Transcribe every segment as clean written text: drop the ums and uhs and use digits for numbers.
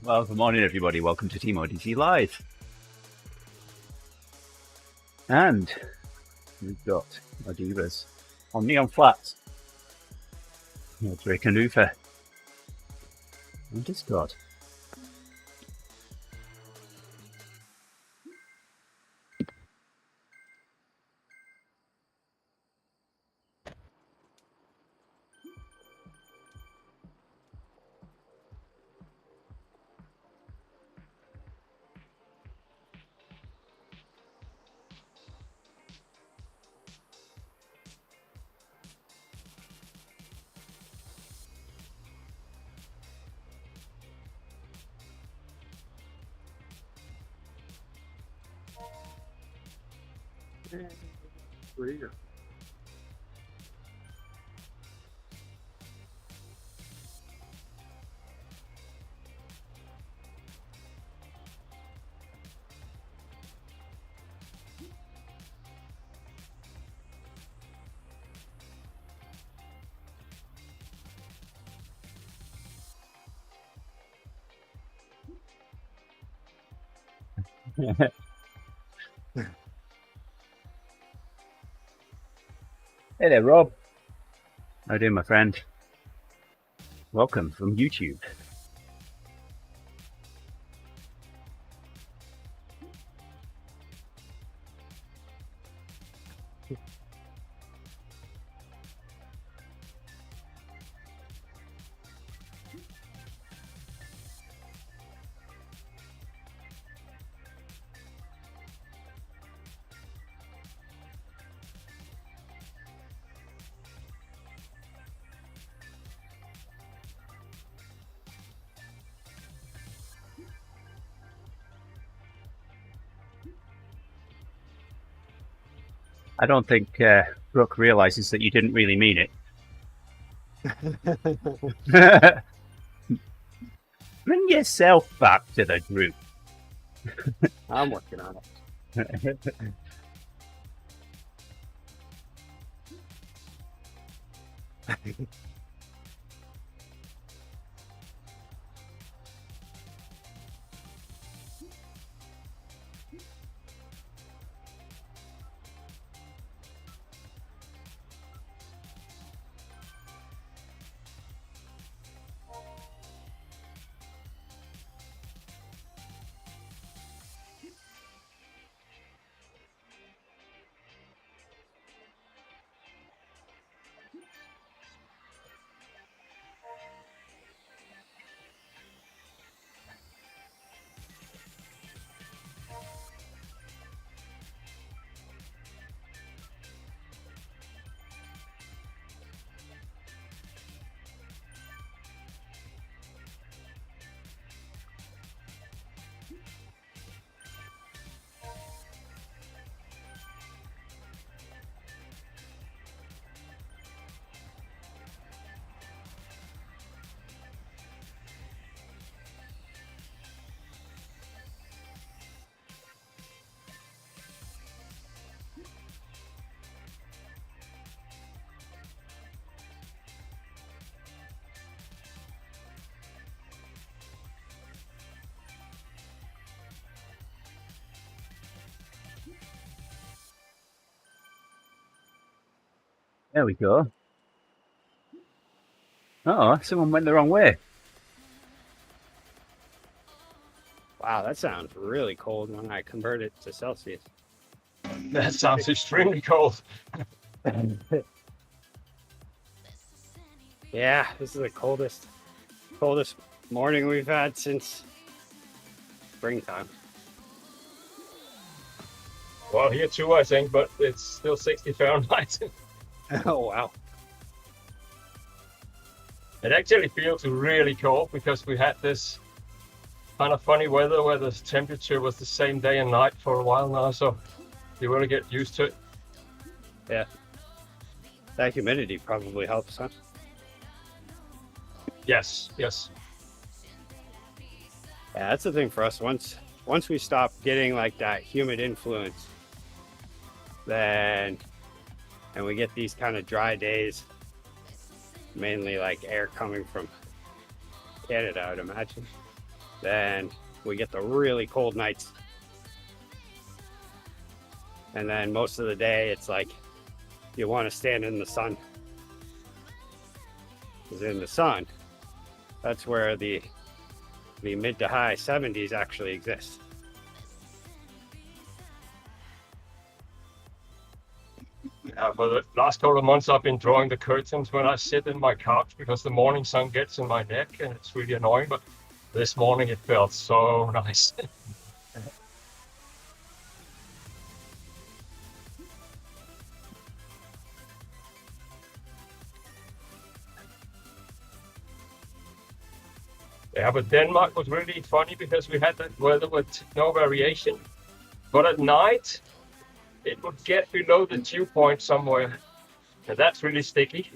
Well, good morning, everybody. Welcome to TeamODZ Live. And we've got ODivaZ on Neon Flats. Drake and Luther on Discord. Hey there, Rob. How you doing, my friend? Welcome from YouTube. I don't think Brooke realizes that you didn't really mean it. Bring yourself back to the group. I'm working on it. There we go. Oh, someone went the wrong way. Wow, that sounds really cold when I convert it to Celsius. That sounds extremely cold. Yeah, this is the coldest morning we've had since springtime. Well, here too, I think, but it's still 60 Fahrenheit. Oh, wow. It actually feels really cold because we had this kind of funny weather where the temperature was the same day and night for a while now, so you really get used to it. Yeah. That humidity probably helps, huh? Yes. Yeah, that's the thing for us. Once we stop getting like that humid influence, and we get these kind of dry days, mainly like air coming from Canada, I'd imagine. then we get the really cold nights. And then most of the day, it's like you want to stand in the sun. Because in the sun, that's where the mid to high 70s actually exist. Yeah, for the last couple of months, I've been drawing the curtains when I sit in my couch because the morning sun gets in my neck and it's really annoying. But this morning it felt so nice. Yeah, but Denmark was really funny because we had that weather with no variation. But at night, it would get below the dew point somewhere. And that's really sticky.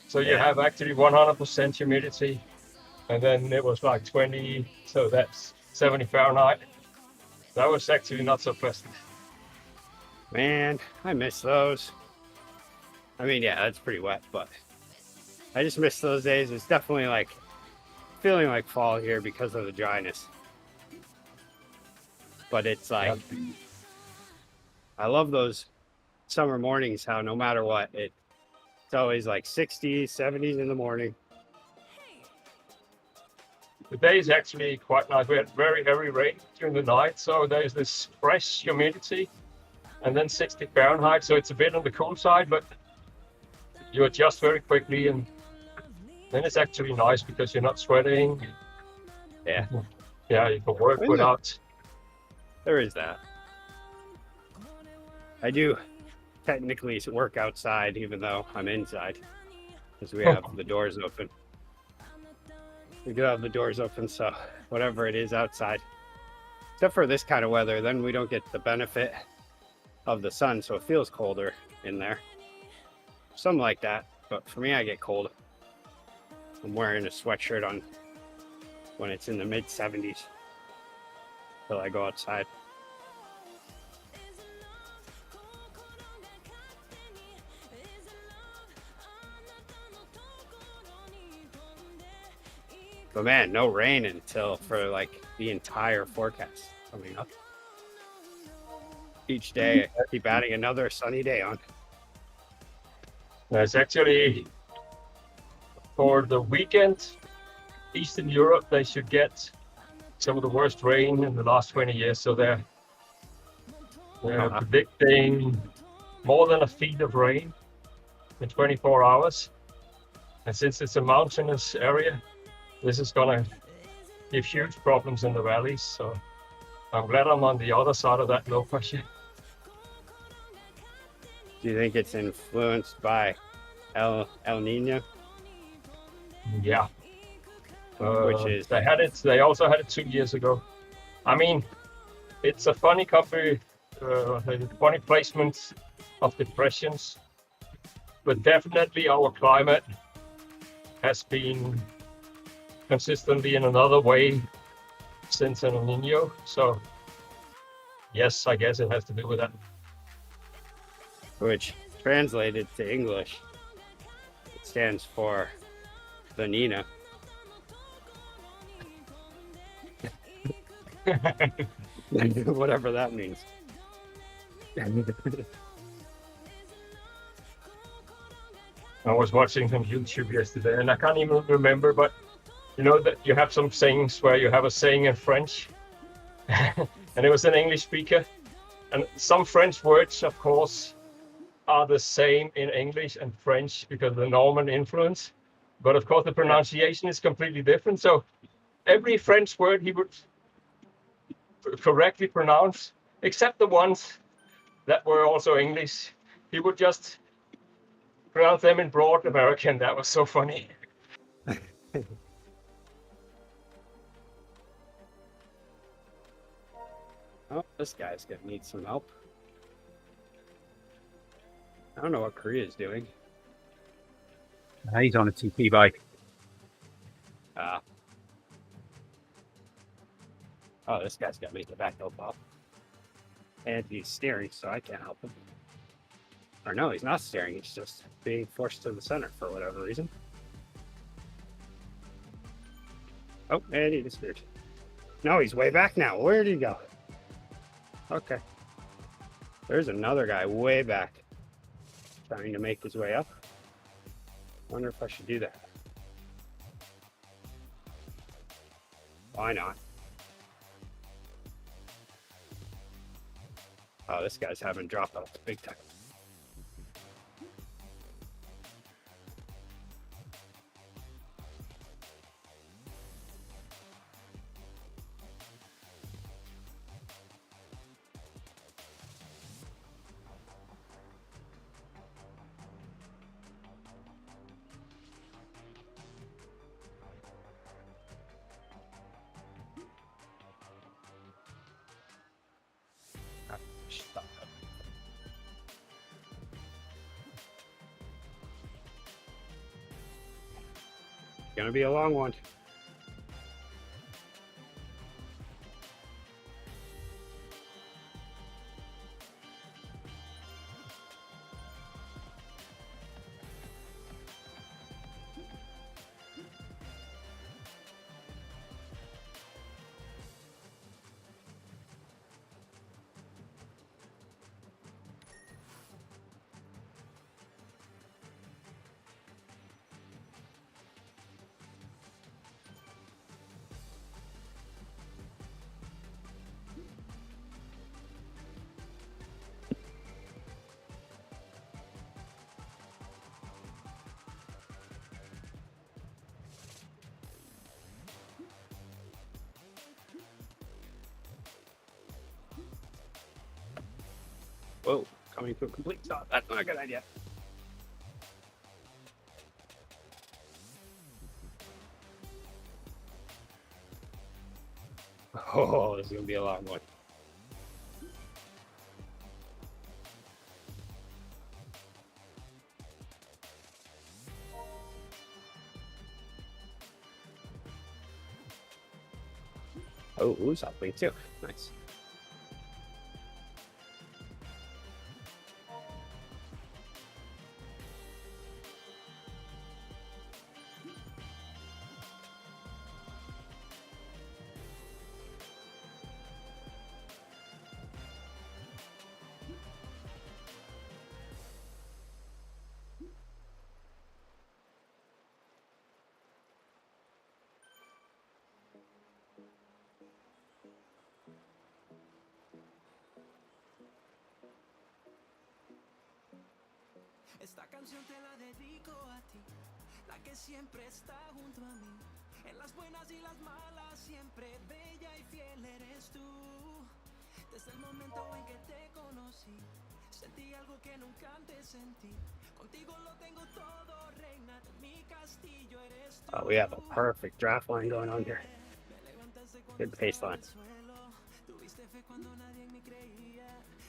So you have actually 100% humidity. And then it was like 20, so that's 70 Fahrenheit. That was actually not so pleasant. Man, I miss those. I mean, yeah, that's pretty wet, but I just miss those days. It's definitely like feeling like fall here because of the dryness. But it's like, I love those summer mornings, how no matter what, it's always like 60s, 70s in the morning. The day is actually quite nice. We had very heavy rain during the night, so there's this fresh humidity and then 60 Fahrenheit. So it's a bit on the cool side, but you adjust very quickly, and then it's actually nice because you're not sweating. Yeah. Yeah, you can work without. There is that. I do technically work outside, even though I'm inside, because we have the doors open. We do have the doors open, so whatever it is outside, except for this kind of weather, then we don't get the benefit of the sun, so it feels colder in there. Something like that, but for me, I get cold. I'm wearing a sweatshirt on when it's in the mid 70s till I go outside. But man, no rain until for like the entire forecast coming up. Each day, I keep adding another sunny day on. It's actually for the weekend, Eastern Europe, they should get some of the worst rain in the last 20 years. So they're predicting more than a feet of rain in 24 hours. And since it's a mountainous area, this is going to give huge problems in the valleys. So I'm glad I'm on the other side of that low pressure. Do you think it's influenced by El Nino? Yeah. Which is they also had it 2 years ago. I mean, it's a funny funny placement of depressions, but definitely our climate has been consistently in another way since El Nino. So yes, I guess it has to do with that. Which translated to English, it stands for the Nina. Whatever that means. I was watching some YouTube yesterday, and I can't even remember, but you know that you have some sayings where you have a saying in French, and it was an English speaker, and some French words, of course, are the same in English and French because of the Norman influence, but of course the pronunciation is completely different. So every French word he would correctly pronounce, except the ones that were also English. He would just pronounce them in broad American. That was so funny. Oh, this guy's gonna need some help. I don't know what Korea's doing. He's on a TP bike. Oh, this guy's got to make the back help up. And he's steering, so I can't help him. Or no, he's not steering. He's just being forced to the center for whatever reason. Oh, and he disappeared. No, he's way back now. Where did he go? Okay. There's another guy way back trying to make his way up. Wonder if I should do that. Why not? Oh, this guy's having dropouts big time. Stop. Gonna be a long one. Whoa, coming to a complete stop. That's not a good idea. Oh, this is going to be a long one. Oh, who's hopping too? Nice. Esta canción te la dedico a ti, la que siempre está junto a mí. En las buenas y las malas, siempre bella y fiel eres tú. Desde el momento en que te conocí, sentí algo que nunca antes sentí. Contigo lo tengo todo, reina de mi castillo eres tú. Oh, we have a perfect draft line going on here. Good pace line. Tuviste fe cuando nadie en mí creía.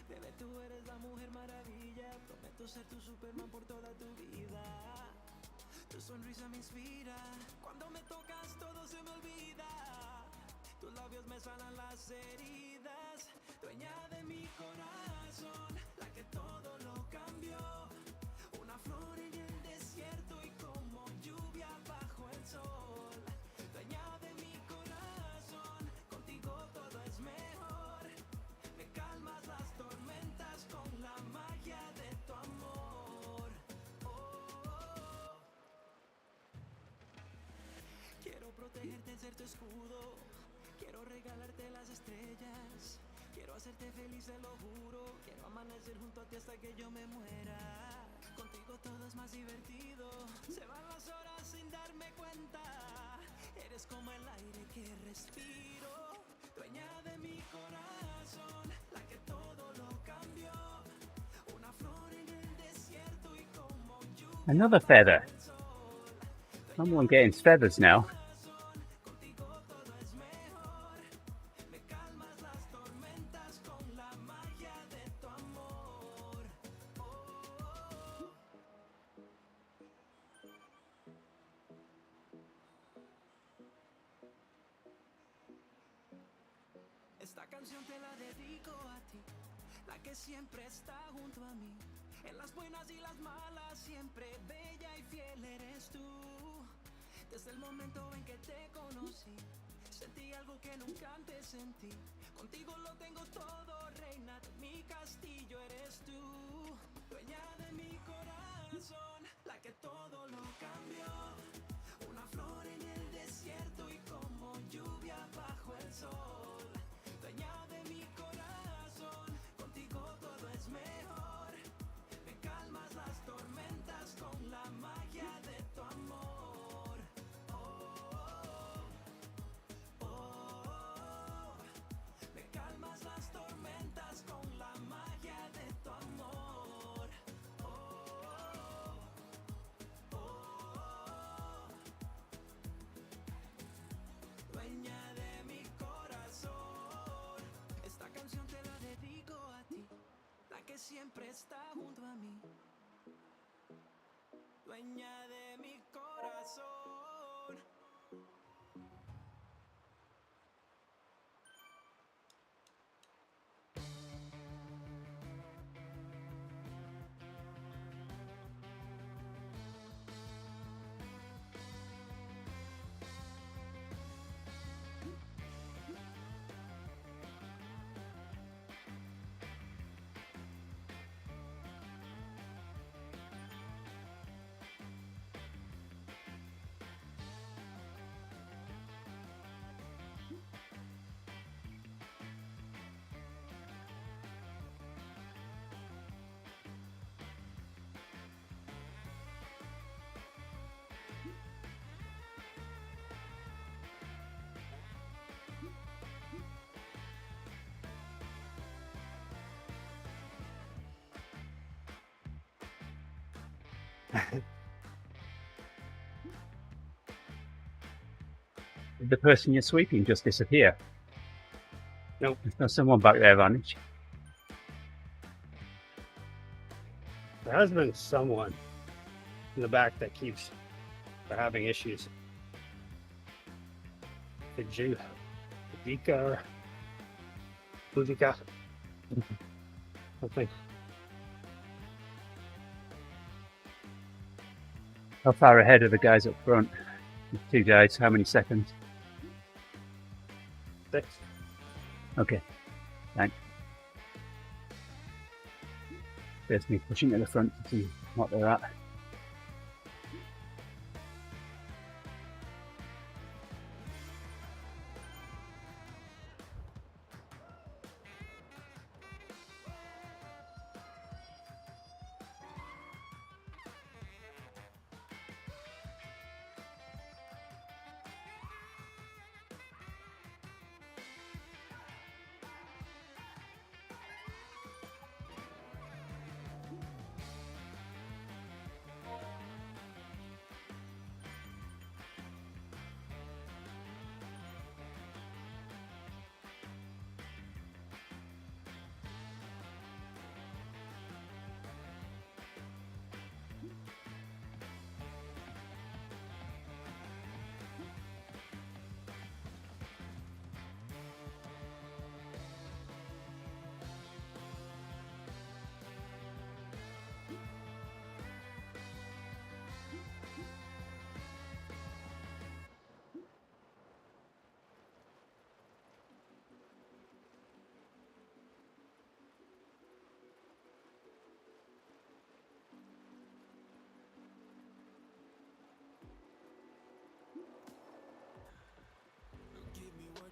Bebé, tú eres la mujer maravilla. Prometo ser tu Superman por toda tu vida. Tu sonrisa me inspira. Cuando me tocas todo se me olvida. Tus labios me sanan las heridas. Dueña de mi corazón, la que todo lo cambió. Una flor en el desierto y como lluvia bajo el sol. Dueña de mi corazón, contigo todo es mejor. Me calmas las tormentas con la magia de tu amor. Quiero protegerte, ser tu escudo. Quiero regalarte las estrellas. Quiero hacerte feliz, te lo juro. Quiero amanecer junto a ti hasta que yo me muera. Contigo todo es más divertido. Se van las horas sin darme cuenta. Eres como el aire que respiro. Dueña de mi corazón, la que todo lo cambió. Una flor en el desierto y como lluvia. Another feather. Someone getting feathers now. Esta canción te la dedico a ti, la que siempre está junto a mí. En las buenas y las malas, siempre bella y fiel eres tú. Desde el momento en que te conocí, Sentí algo que nunca antes sentí. Contigo lo tengo todo, reina de mi castillo eres tú. Dueña de mi corazón, la que todo lo cambió. Una flor en el desierto y como lluvia bajo el sol. Dueña de mi corazón, contigo todo es mejor. Me calmas las tormentas con la magia de tu amor. Me calmas las tormentas con la magia de tu amor. Dueña de mi corazón. Esta canción te la dedico a ti, la que siempre está junto a mí. Dueña de mi corazón. Did the person you're sweeping just disappear? Nope. There's someone back there, Vanish. There has been someone in the back that keeps having issues. Udika or Udika. Something. How far ahead are the guys up front? The two guys, how many seconds? 6. Okay, thanks. There's me pushing to the front to see what they're at.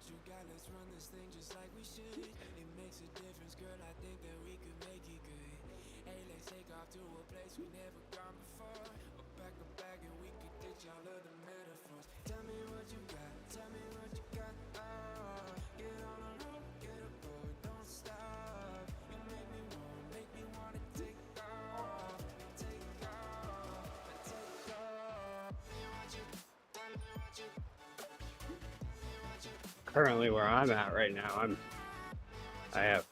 You got, let's run this thing just like we should. It makes a difference, girl, I think that we could make it good. Hey, let's take off to a place we never gone before. Pack a bag and we could ditch all of the metaphors. Tell me what you got, tell me what you got. Oh, get on the road, get aboard, don't stop. You make me wanna take off, take off, take off. Tell me what you, tell me what you. Currently where I'm at right now, I have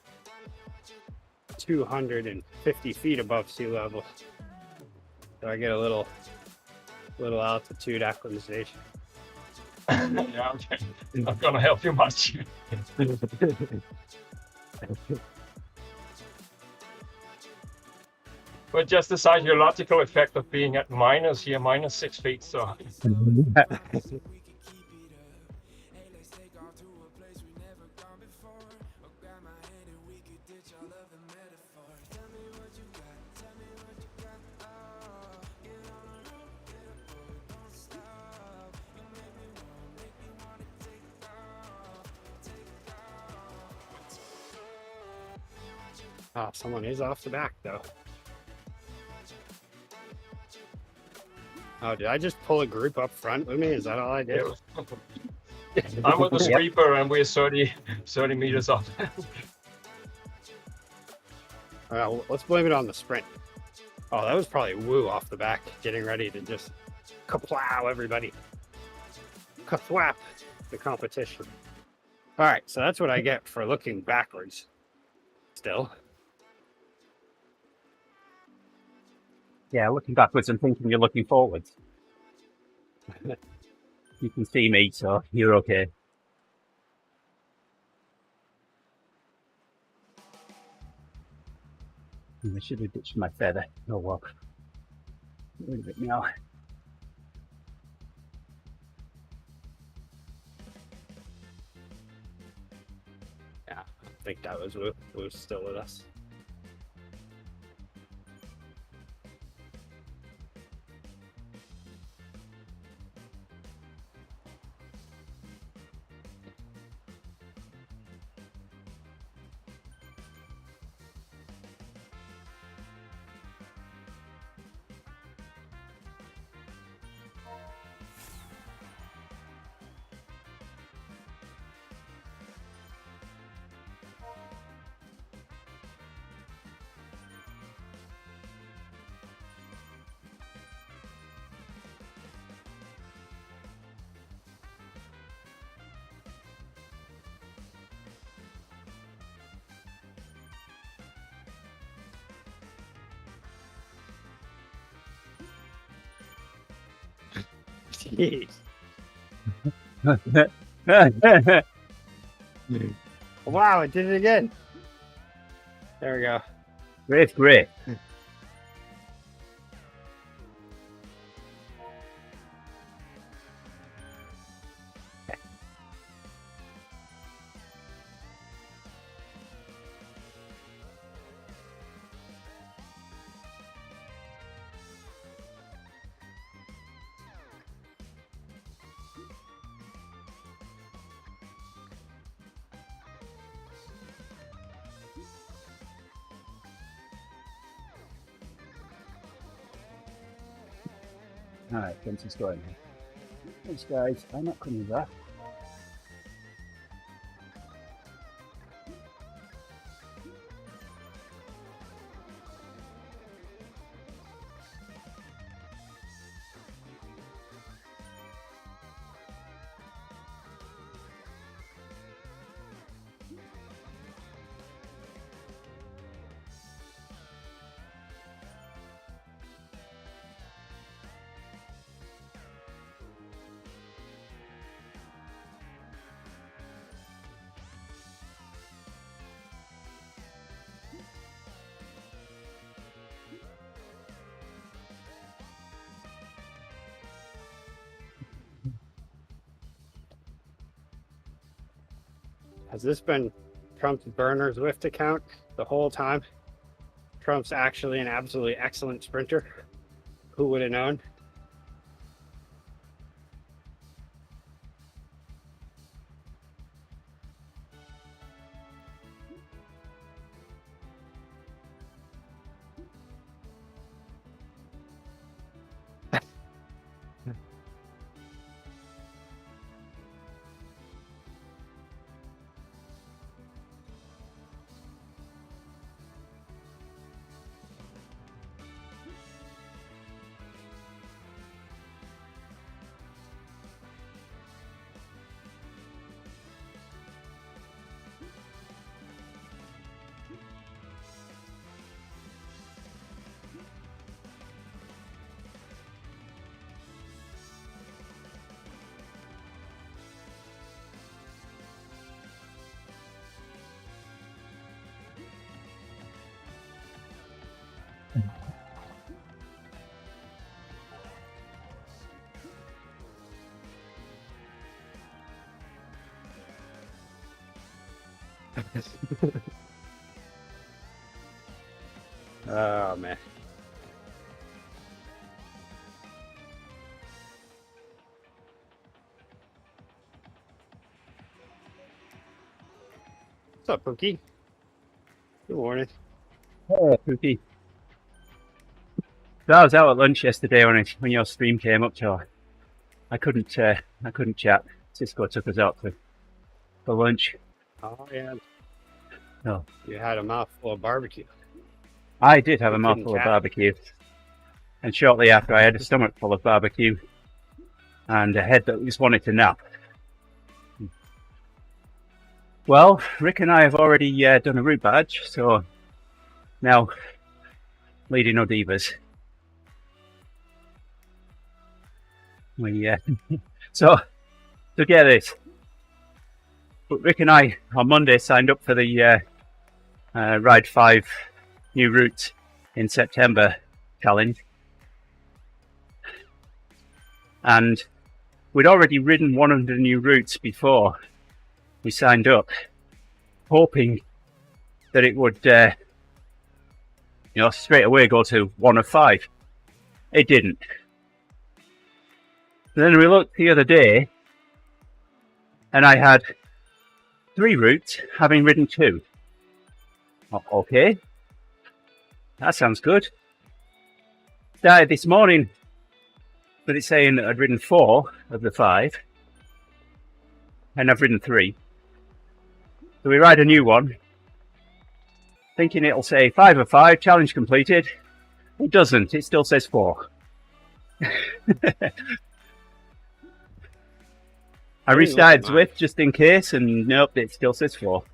250 feet above sea level. So I get a little altitude acclimatization. Yeah, okay. Not gonna help you much. But just the psychological effect of being at -6 feet, so Oh, someone is off the back though. Oh, did I just pull a group up front with me? Is that all I did? I'm with the Yep. sweeper and we're 30 meters off. Well, let's blame it on the sprint. Oh, that was probably Woo off the back, getting ready to just kaplow everybody. Kathwap the competition. All right, so that's what I get for looking backwards. Still. Yeah, looking backwards and thinking you're looking forwards. You can see me, so you're okay. I should have ditched my feather. Oh well. Wait a bit now. Yeah, I think that was Woo. Woo's still with us. Jeez. Wow, it did it again. There we go. Great. Alright, Vincent's going here. Thanks guys, I'm not coming back. Has this been Trump's burner Zwift account the whole time? Trump's actually an absolutely excellent sprinter. Who would have known? Oh man. What's up, Pookie? Good morning. Oh, Pookie. So I was out at lunch yesterday when your stream came up, so I couldn't chat. Cisco took us out for lunch. Oh yeah. Oh. You had a mouthful of barbecue. I did have a You mouthful couldn't of chat. barbecue. And shortly after, I had a stomach full of barbecue and a head that just wanted to nap. Well, Rick and I have already done a route badge, so now leading ODivaZ. So get this. But Rick and I on Monday signed up for the Ride 5 New Routes in September challenge. And we'd already ridden one of the new routes before we signed up, hoping that it would, straight away go to 1 of 5. It didn't. Then we looked the other day, and I had 3 routes, having ridden 2. Okay, that sounds good. Started this morning, but it's saying that I'd ridden 4 of the 5, and I've ridden 3. So we ride a new one, thinking it'll say 5 of 5, challenge completed. It doesn't, it still says 4. I restarted Zwift just in case, and nope, it still says 4.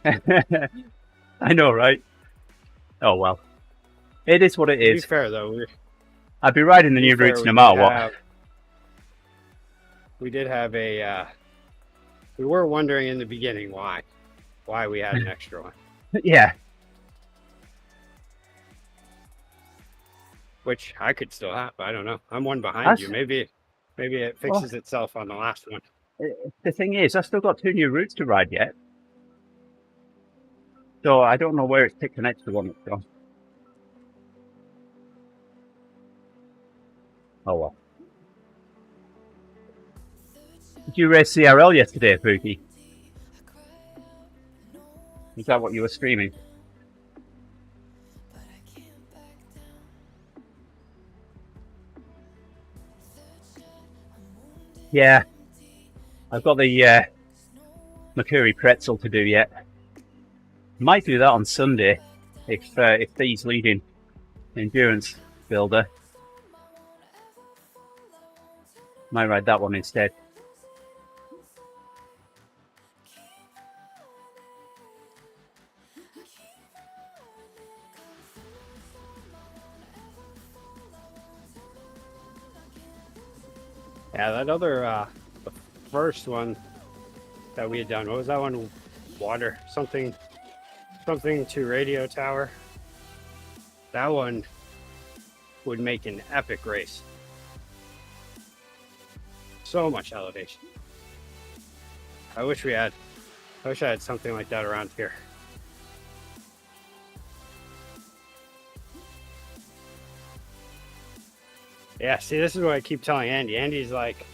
I know, right? Oh well. It is what it is. To be fair, though, I'd be riding the new routes no matter what. We did have a... we were wondering in the beginning why we had an extra one. Yeah. Which I could still have. I don't know. I'm one behind you. Maybe it fixes itself on the last one. The thing is, I've still got 2 new routes to ride yet. So I don't know where it's picked an extra one up from. Oh well. Did you race CRL yesterday, Pookie? Is that what you were streaming? Yeah. I've got the Mercury pretzel to do yet. Might do that on Sunday if Thee's leading endurance builder. Might ride that one instead. Yeah, that other the first one that we had done. What was that one? Water something to radio tower. That one would make an epic race. So much elevation. I wish I had something like that around here. Yeah, see, this is what I keep telling Andy. Andy's like,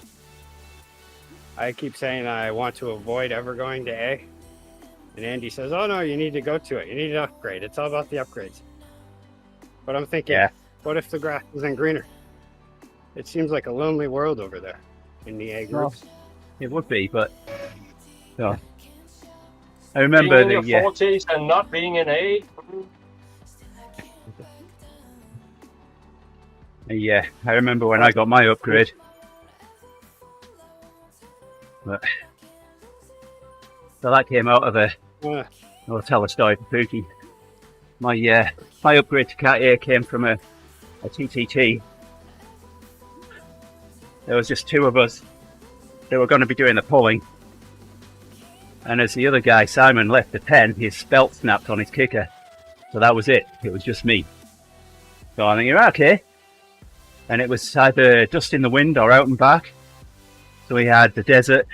I keep saying I want to avoid ever going to A. And Andy says, oh no, you need to go to it. You need to upgrade. It's all about the upgrades. But I'm thinking, what if the grass isn't greener? It seems like a lonely world over there in the A groups. Well, it would be, but no. I remember being in your 40s and not being in A. Yeah, I remember when I got my upgrade. But so that came out of I'll tell a story for Pookie. My upgrade to Cat A came from a TTT. There was just 2 of us that were going to be doing the pulling. And as the other guy, Simon, left the 10, his belt snapped on his kicker. So that was it. It was just me. So I'm thinking, okay. And it was either dust in the wind or out and back. So we had the desert,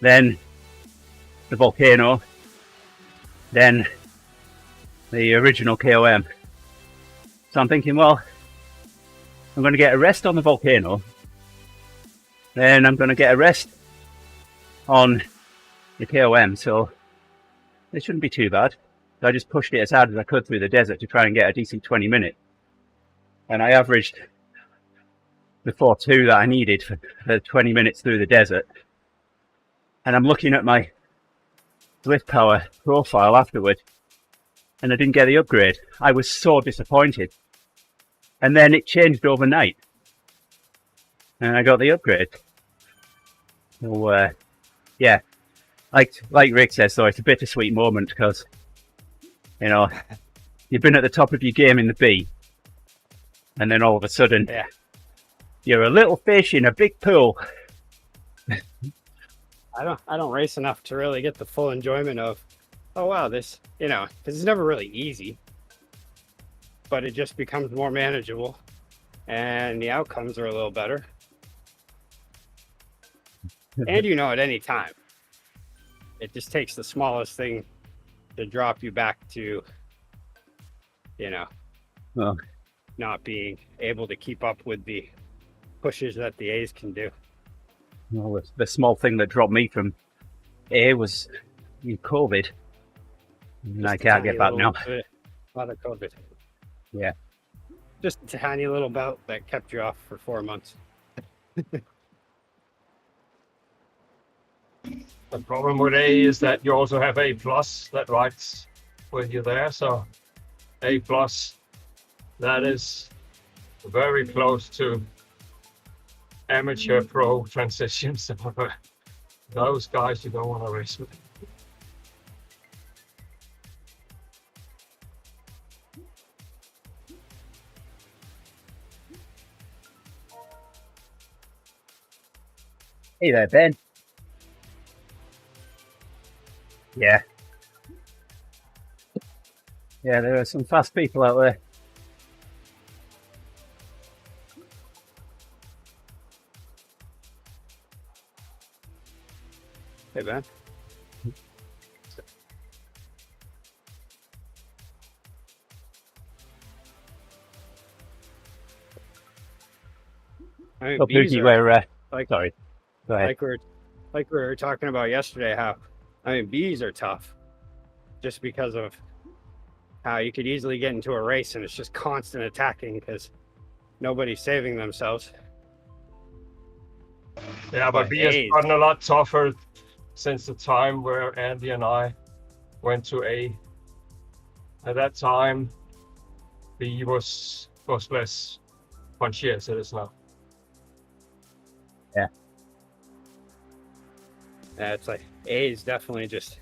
then the volcano, then the original KOM. So I'm thinking, well, I'm going to get a rest on the volcano, then I'm going to get a rest on the KOM. So it shouldn't be too bad. So I just pushed it as hard as I could through the desert to try and get a decent 20 minutes. And I averaged the 4.2 that I needed for 20 minutes through the desert. And I'm looking at my Swift Power profile afterward, and I didn't get the upgrade. I was so disappointed. And then it changed overnight, and I got the upgrade. So, yeah, like Rick says, though, it's a bittersweet moment because, you know, you've been at the top of your game in the B, and then all of a sudden, you're a little fish in a big pool. I don't race enough to really get the full enjoyment of, oh wow, this, you know, because it's never really easy, but it just becomes more manageable and the outcomes are a little better. And you know, at any time, it just takes the smallest thing to drop you back to, you know, not being able to keep up with the pushes that the A's can do. Well, the small thing that dropped me from A was COVID. And I can't get back now. A lot of COVID. Yeah. Just a tiny little bout that kept you off for 4 months. The problem with A is that you also have A plus that rides with you there. So A plus, that is very close to amateur pro transitions. So those guys you don't want to race with. Hey there, Ben. Yeah. Yeah, there are some fast people out there. Hey, Ben. I mean, Oh, bees Pookie, are, sorry. Go ahead. like we were talking about yesterday, how, I mean, bees are tough just because of how you could easily get into a race and it's just constant attacking because nobody's saving themselves. Yeah, but B has gotten a lot tougher since the time where Andy and I went to A. At that time, B was less punchy as it is now. Yeah. Yeah, it's like A is definitely just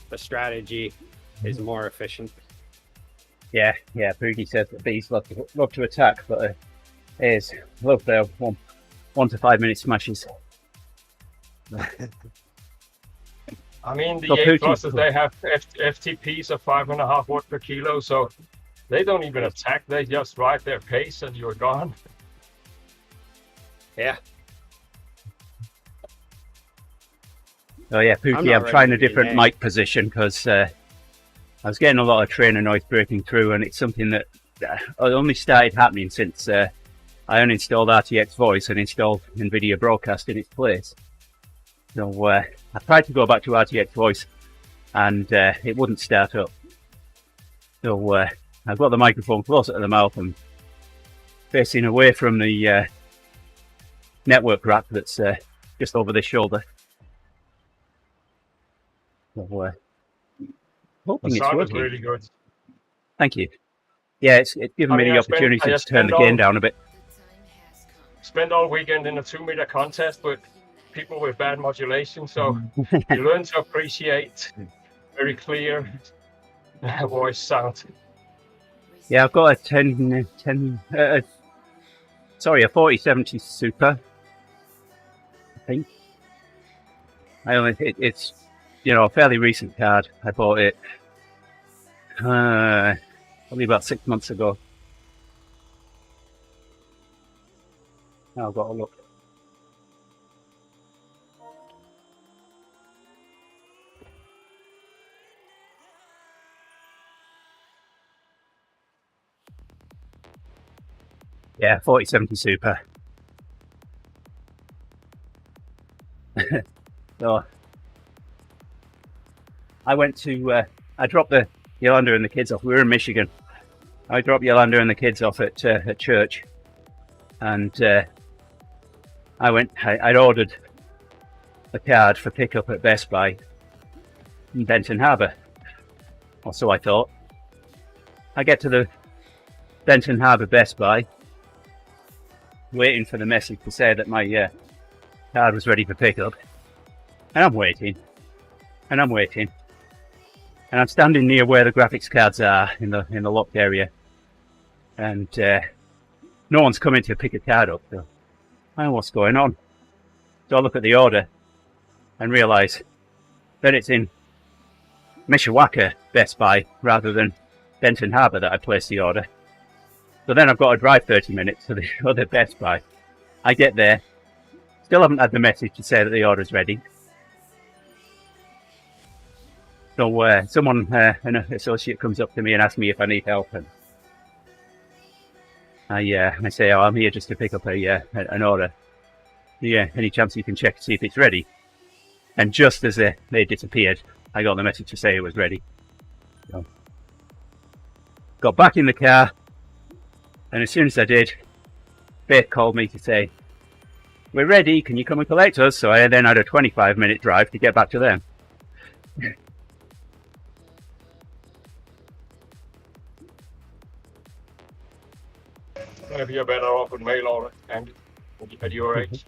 the strategy is more efficient. Yeah, Pookie says that bees love to attack, but A's love their 1 to 5 minute smashes. I mean, the So A Pookie, pluses, they have FTPs of 5.5 watts per kilo, so they don't even attack. They just ride their pace and you're gone. Yeah. Oh yeah, Pookie, I'm trying a different mic position because I was getting a lot of trainer noise breaking through, and it's something that only started happening since I uninstalled RTX Voice and installed NVIDIA Broadcast in its place. So I tried to go back to RTX Voice and it wouldn't start up. So I've got the microphone closer to the mouth and facing away from the network rack that's just over the shoulder. So hoping it's working. Really good. Thank you. Yeah, it's given me the opportunity to turn the gain down a bit. Spent all weekend in a 2-meter contest with people with bad modulation, so you learn to appreciate very clear voice sound. Yeah, I've got a 4070 Super, I think. It's a fairly recent card. I bought it probably about 6 months ago. Now I've got a look. Yeah, 4070 Super. So I went to, I dropped the Yolanda and the kids off. We were in Michigan. I dropped Yolanda and the kids off at church, and I'd ordered a card for pickup at Best Buy in Benton Harbor, or so I thought. I get to the Benton Harbor Best Buy, waiting for the message to say that my card was ready for pickup, and I'm waiting, and I'm waiting, and I'm standing near where the graphics cards are in the locked area, and no one's coming to pick a card up. So I don't know what's going on. So I look at the order and realise that it's in Mishawaka Best Buy rather than Benton Harbor that I placed the order. So then I've got to drive 30 minutes to the other Best Buy. I get there, still haven't had the message to say that the order's ready. So someone, an associate, comes up to me and asks me if I need help, and I say, oh, I'm here just to pick up an order. Yeah, any chance you can check to see if it's ready? And just as they disappeared, I got the message to say it was ready. So, got back in the car, and as soon as I did, Faith called me to say, we're ready, can you come and collect us? So I then had a 25-minute drive to get back to them. Maybe you're better off with mail order, and at your age.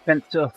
Spent stuff.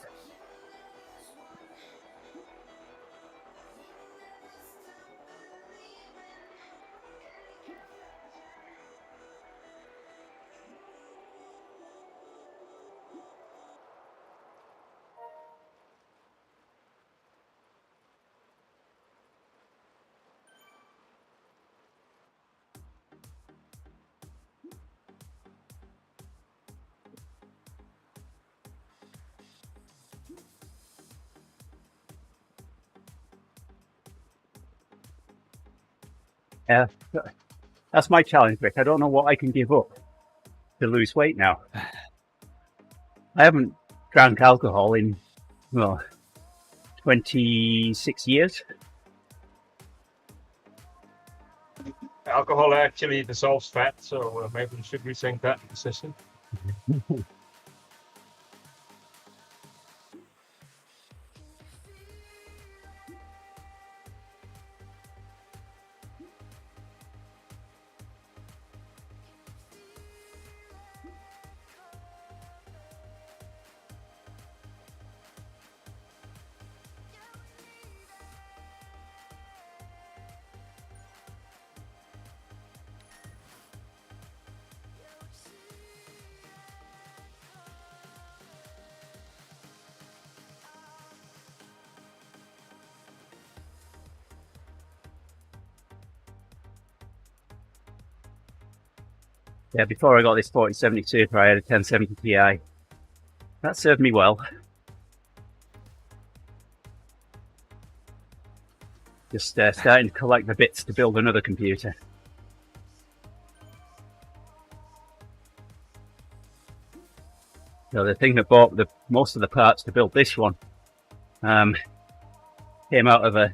Yeah, that's my challenge, Rick. I don't know what I can give up to lose weight now. I haven't drank alcohol in, well, 26 years. Alcohol actually dissolves fat, so maybe we should rethink that decision. Yeah, before I got this 4070 Super, I had a 1070 Ti. That served me well. Just starting to collect the bits to build another computer. So the thing that bought most of the parts to build this one came out of a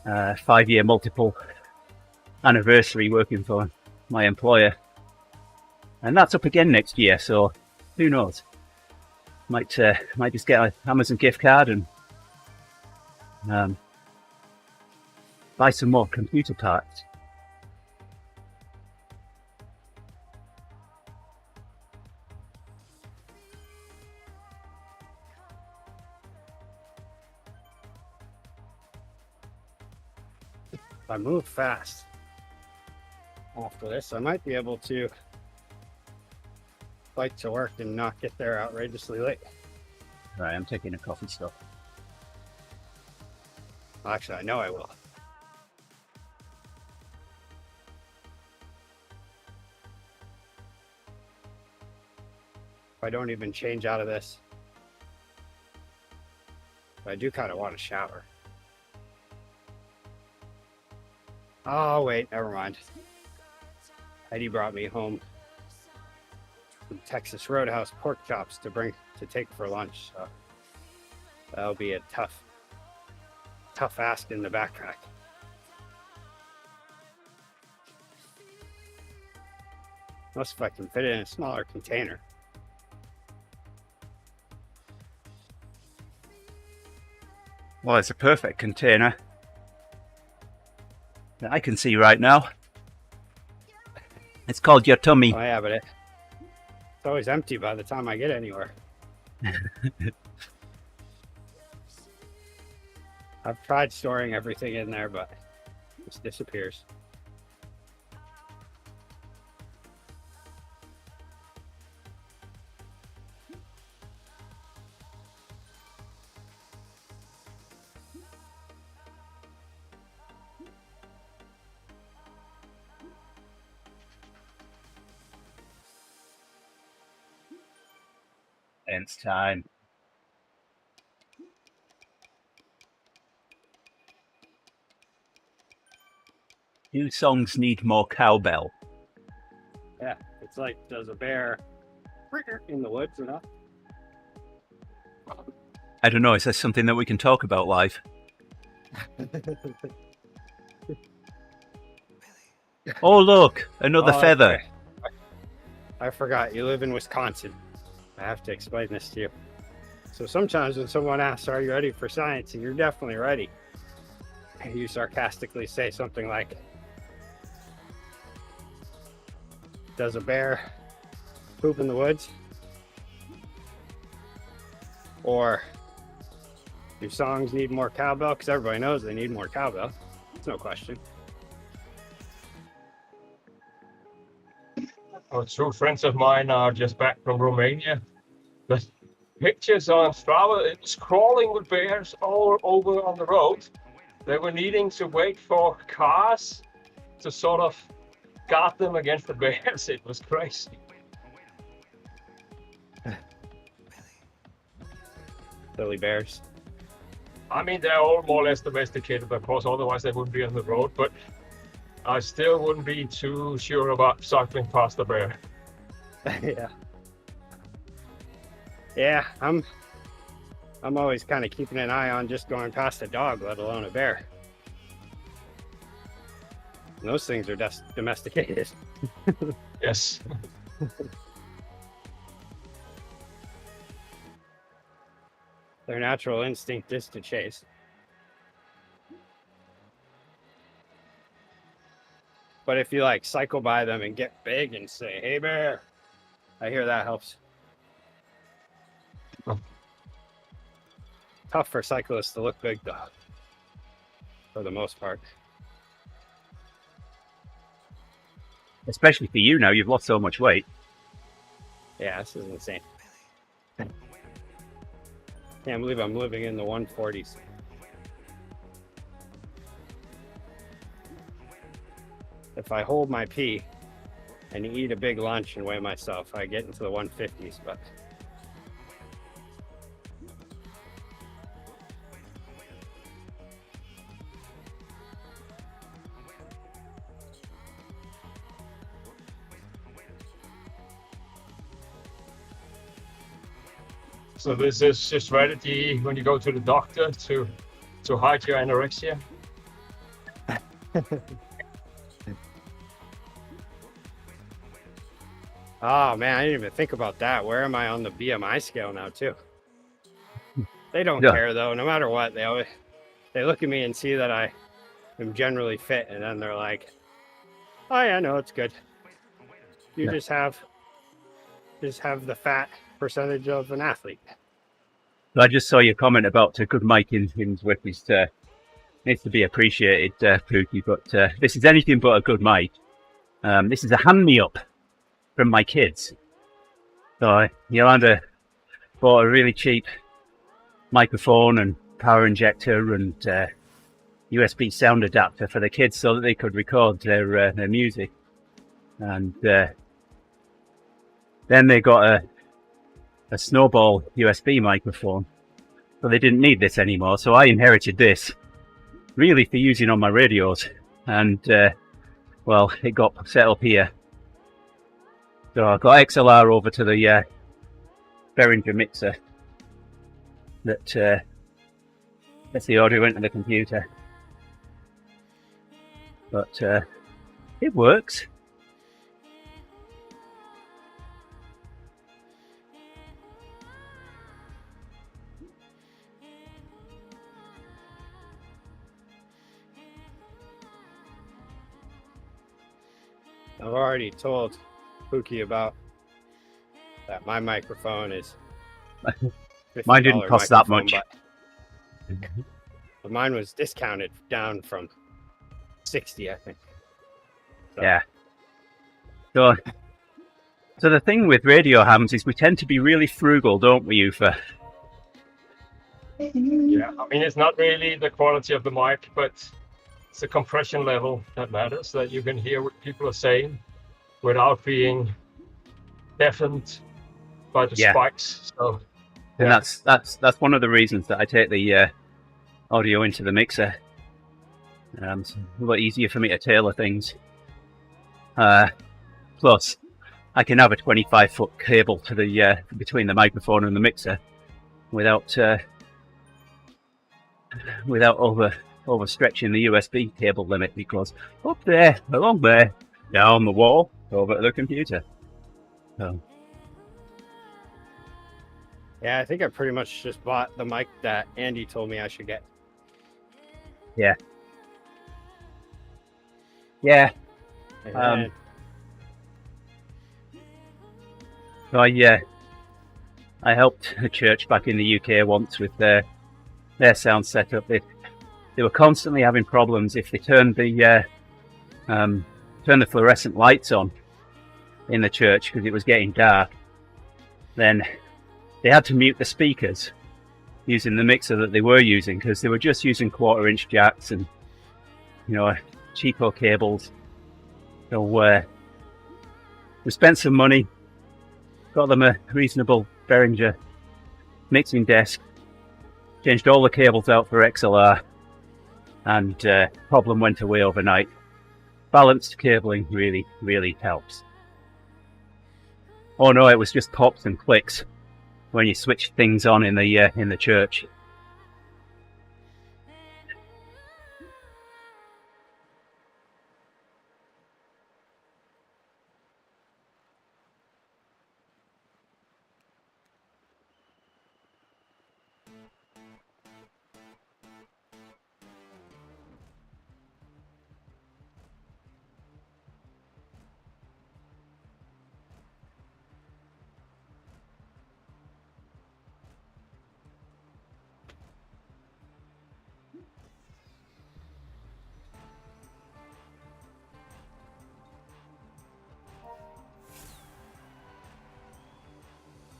5-year multiple anniversary working for my employer, and that's up again next year, so who knows, might just get an Amazon gift card and buy some more computer parts. If I move fast after this, I might be able to bike to work and not get there outrageously late. Right, I'm taking a coffee stop. Actually, I know I will. If I don't even change out of this, but I do kind of want to shower. Oh, wait, never mind. Heidi brought me home some Texas Roadhouse pork chops to take for lunch. So that'll be a tough ask in the backpack. Unless if I can fit it in a smaller container. Well, it's a perfect container that I can see right now. It's called your tummy. Oh yeah, but it's always empty by the time I get anywhere. I've tried storing everything in there, but it just disappears. It's time. New songs need more cowbell. Yeah, it's like, does a bear in the woods, you know? I don't know, is that something that we can talk about live? Oh look, another Oh, feather. okay. I forgot, you live in Wisconsin. I have to explain this to you. So sometimes when someone asks, are you ready for science? And you're definitely ready. You sarcastically say something like, does a bear poop in the woods? Or do songs need more cowbell? Because everybody knows they need more cowbell. It's no question. Oh, two friends of mine are just back from Romania. The pictures on Strava, it was crawling with bears all over on the road. They were needing to wait for cars to sort of guard them against the bears. It was crazy. Silly bears. I mean, they're all more or less domesticated, of course, otherwise they wouldn't be on the road, but I still wouldn't be too sure about cycling past the bear. Yeah. Yeah, I'm always kind of keeping an eye on just going past a dog, let alone a bear. And those things are domesticated. Yes. Their natural instinct is to chase. But if you like cycle by them and get big and say, hey bear, I hear that helps. Tough for cyclists to look big though, for the most part. Especially for you now, you've lost so much weight. Yeah, this is insane. Can't believe I'm living in the 140s. If I hold my pee and eat a big lunch and weigh myself, I get into the 150s, but So this is a strategy when you go to the doctor to hide your anorexia. oh man, I didn't even think about that. Where am I on the BMI scale now too? They don't Yeah. care though, no matter what. They look at me and see that I am generally fit, and then they're like, oh yeah, no, it's good. You Yeah. just have the fat percentage of an athlete. So I just saw your comment about good mic in with his needs to be appreciated, Pookie, but this is anything but a good mic. This is a hand-me-up from my kids. So Yolanda bought a really cheap microphone and power injector and USB sound adapter for the kids so that they could record their music. And then they got a snowball USB microphone, so they didn't need this anymore. So I inherited this, really for using on my radios. and well, it got set up here. So I got XLR over to the Behringer mixer that gets the audio into the computer. But it works. I've already told Pookie about that. My microphone is Mine didn't $50 cost that microphone, much. but mine was discounted down from 60, I think. So, Yeah. So the thing with radio hams is we tend to be really frugal, don't we, Ufa? Yeah, I mean, it's not really the quality of the mic, but it's the compression level that matters, that you can hear what people are saying without being deafened by the Yeah. spikes. So, And yeah. that's one of the reasons that I take the audio into the mixer. It's a lot easier for me to tailor things. Plus, I can have a 25-foot cable to the between the microphone and the mixer without overstretching the USB cable limit, because up there, along there, down the wall, over to the computer. So, yeah, I think I pretty much just bought the mic that Andy told me I should get. yeah. And So I helped a church back in the UK once with their sound setup. They were constantly having problems if they turned the fluorescent lights on in the church because it was getting dark. Then they had to mute the speakers using the mixer that they were using, because they were just using 1/4-inch jacks and cheapo cables. So we spent some money, got them a reasonable Behringer mixing desk, changed all the cables out for XLR, and problem went away overnight. Balanced cabling really, really helps. Oh no, it was just pops and clicks when you switch things on in the church.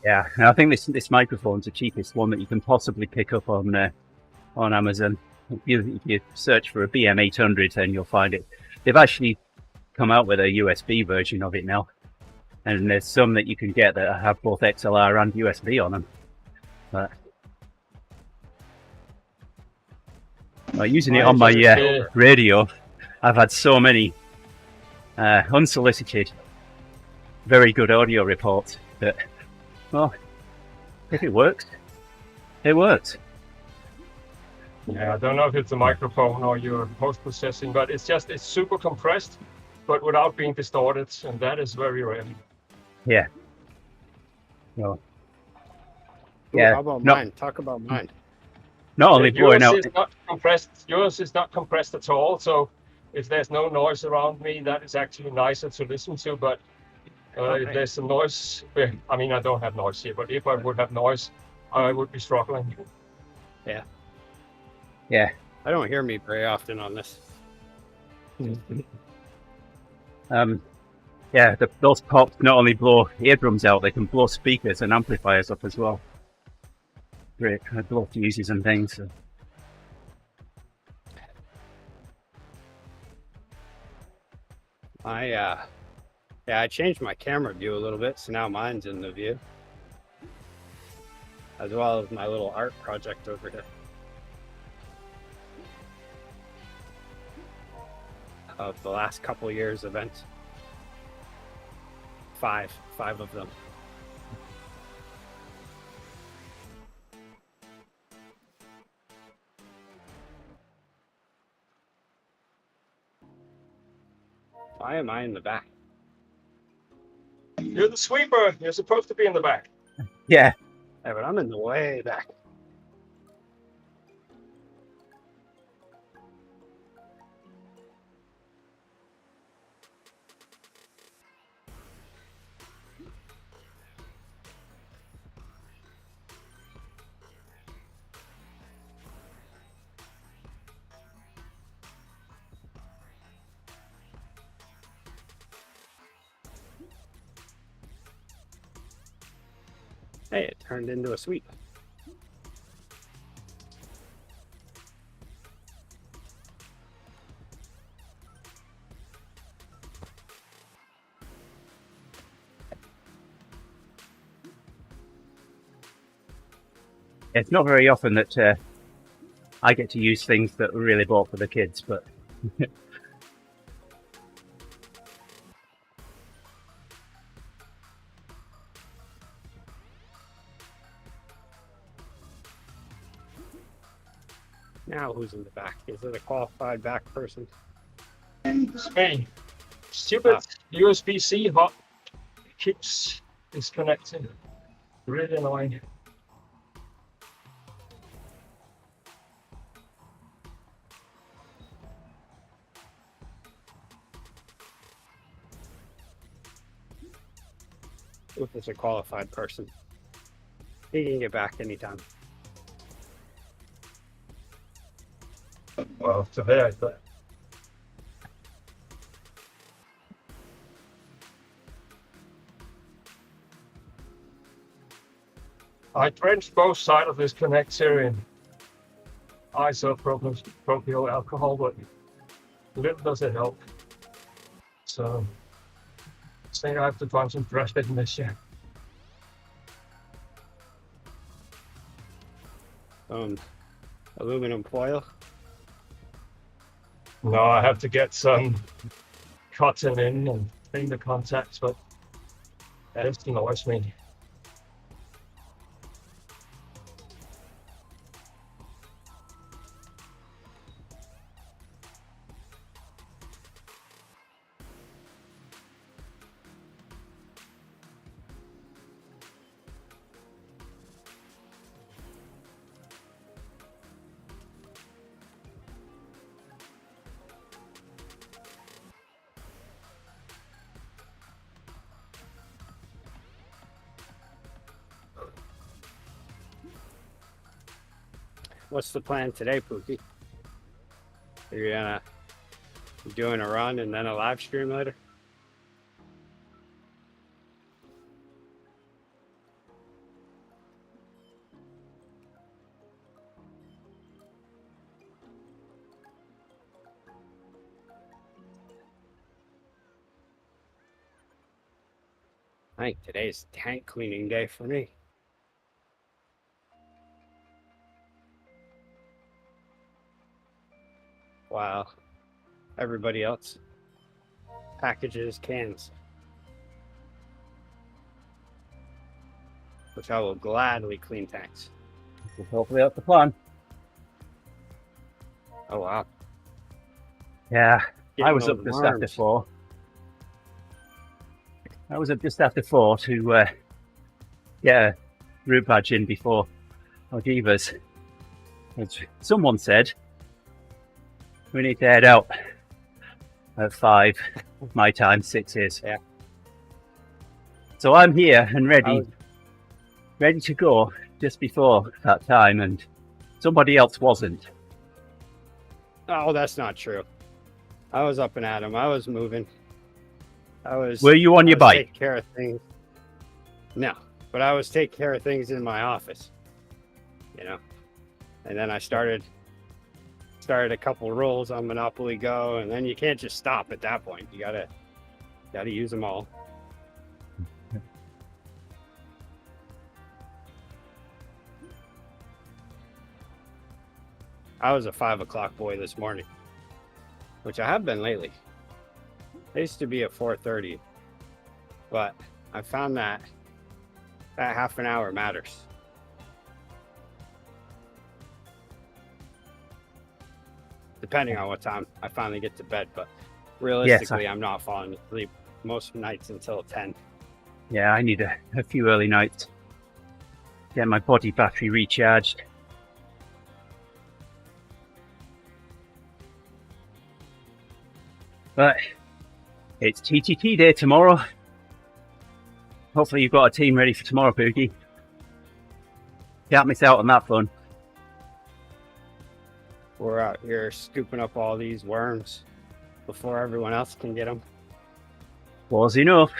Yeah, and I think this microphone's the cheapest one that you can possibly pick up on Amazon. If you search for a BM800, then you'll find it. They've actually come out with a USB version of it now, and there's some that you can get that have both XLR and USB on them. But using it on my radio, I've had so many unsolicited, very good audio reports that, well, if it works, it works. Yeah, I don't know if it's a microphone or your post-processing, but it's super compressed, but without being distorted, and that is very rare. Yeah. No. Ooh, Yeah. how about mine? Talk about mine. Not only blowing out. Yours is not compressed. Yours is not compressed at all. So if there's no noise around me, that is actually nicer to listen to. But if there's some noise, I mean, I don't have noise here, but if I would have noise, I would be struggling. Yeah. Yeah. I don't hear me very often on this. Yeah, those pops not only blow eardrums out, they can blow speakers and amplifiers up as well. Great, I blow fuses and things. So. I changed my camera view a little bit, so now mine's in the view, as well as my little art project over here. of the last couple years events. Five of them. Why am I in the back? You're the sweeper. You're supposed to be in the back. Yeah. Yeah, but I'm in the way back. Hey, it turned into a sweep. It's not very often that I get to use things that were really bought for the kids, but Now who's in the back? Is it a qualified back person? It's me. Stupid USB-C hot keeps disconnecting. Really annoying. If it's a qualified person, he can get back anytime. Well, today I thought. I drenched both sides of this connector in isopropyl alcohol, but little does it help. So I think I have to find some fresh in this year. Aluminum foil. No, I have to get some cotton in and clean the contacts, but that just annoys me. What's the plan today, Pookie? You're doing a run and then a live stream later? I think today's tank cleaning day for me. Wow. Everybody else packages cans, which I will gladly clean tanks. hopefully that's the plan. Oh wow. Yeah, I Getting was up those just after worms. 4. I was up just after 4 to get a route badge in before ODivaZ. Which someone said we need to head out at 5 my time, 6 is. Yeah. So I'm here and ready to go just before that time, and somebody else wasn't. Oh, that's not true. I was up and at 'em. I was moving. Were you on your bike? Taking care of things. No, but I was taking care of things in my office. You know, and then I started a couple rolls on Monopoly Go, and then you can't just stop at that point. You gotta use them all. I was a 5 o'clock boy this morning, which I have been lately. It used to be at 4:30, but I found that half an hour matters. Depending on what time I finally get to bed, but realistically, I'm not falling asleep most nights until 10. Yeah, I need a few early nights. Get my body battery recharged. But it's TTT day tomorrow. Hopefully you've got a team ready for tomorrow, Pookie. Can't miss out on that fun. We're out here scooping up all these worms before everyone else can get them. Was enough.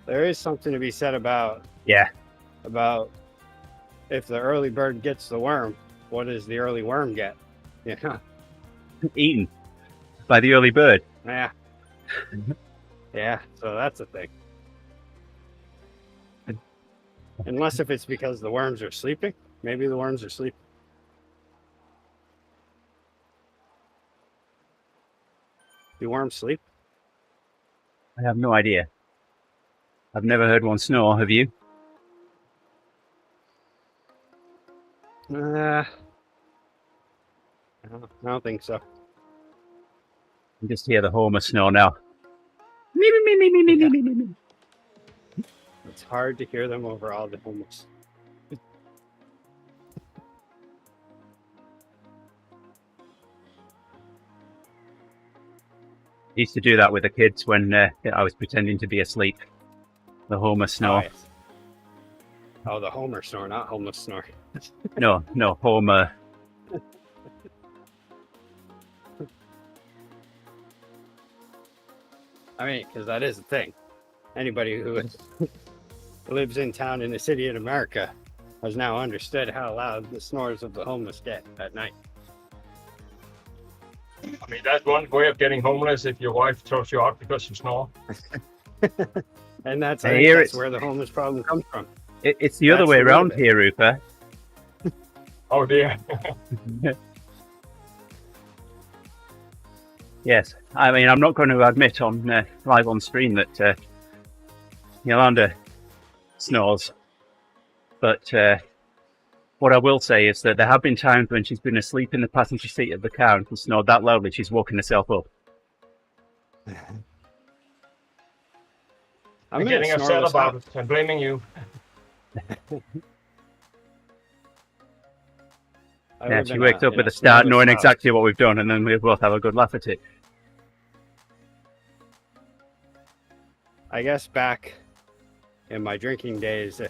There is something to be said about Yeah. If the early bird gets the worm, what does the early worm get? Yeah. Eaten by the early bird. Yeah. Yeah, so that's a thing. Unless if it's because the worms are sleeping. Maybe the worms are sleeping. Do worms sleep? I have no idea. I've never heard one snore, have you? I don't think so. I can just hear the Homer snore now. Me, me, me, me, me, me, me, me, me. It's hard to hear them over all the homeless. I used to do that with the kids when I was pretending to be asleep. The Homer snore. Oh, yes. Oh, the Homer snore, not homeless snore. No, Homer. I mean, because that is the thing. Anybody who lives in town in the city in America has now understood how loud the snores of the homeless get at night. I mean, that's one way of getting homeless if your wife throws you out because you snore. And that's, I I think hear that's it. where the homeless problem comes from. It's the other That's way the root around of it. here, Rupert. Oh dear. Yes, I mean, I'm not going to admit on live on stream that Yolanda snores, but what I will say is that there have been times when she's been asleep in the passenger seat of the car and snored that loudly she's woken herself up. I'm getting upset about it and blaming you. Yeah, she wakes up with a start knowing exactly what we've done, and then we both have a good laugh at it. I guess back in my drinking days,